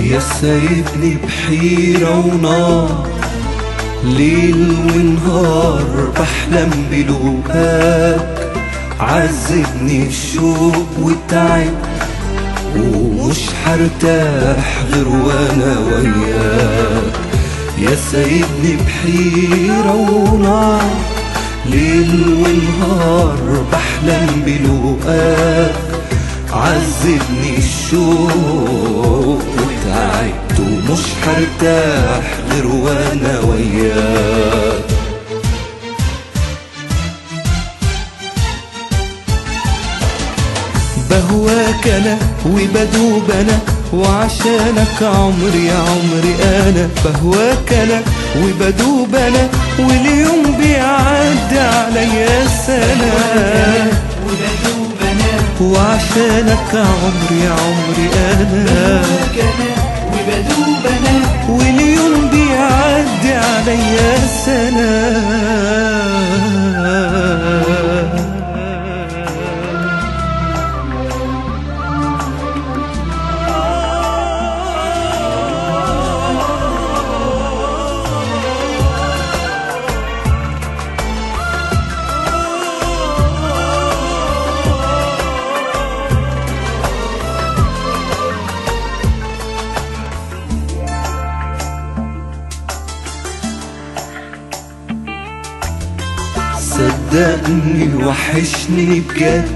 يا سايبني بحيرة ونار، ليل ونهار بحلم بلقاك. عذبني الشوق والتعب ومش هرتاح غير وانا وياك. يا سايبني بحيرة ونار، ليل ونهار بحلم بلقاك. عذبني الشوق وتعبت ومش هرتاح غير وانا وياك. بهواك انا وبدوب انا، وعشانك عمري يا عمري انا. بهواك انا وبدوب انا، واليوم بيعدي عليا سنة. وعشانك عمري يا عمري انا، وبدوب انا، واليوم بيعدي عليا سنة. صدقني وحشني بجد،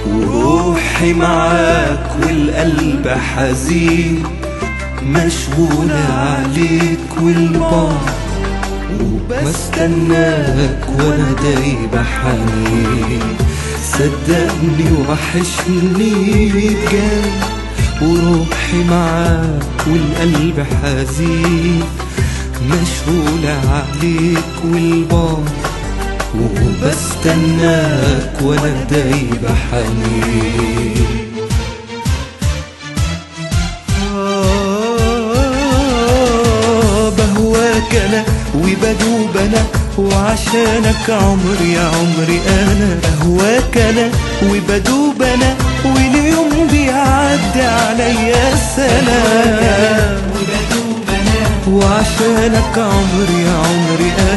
وروحي معاك والقلب حزين. مشغولة عليك والبعد وبستناك وانا دايب حنين. صدقني وحشني بجد، وروحي معاك والقلب حزين. مشغولة عليك والبعد وبستناك وانا دايب حنين. بهواك انا وبدوب انا، وعشانك عمري يا عمري انا. بهواك انا وبدوب انا، واليوم بيعدي عليا سنة. وعشانك عمري يا عمري انا،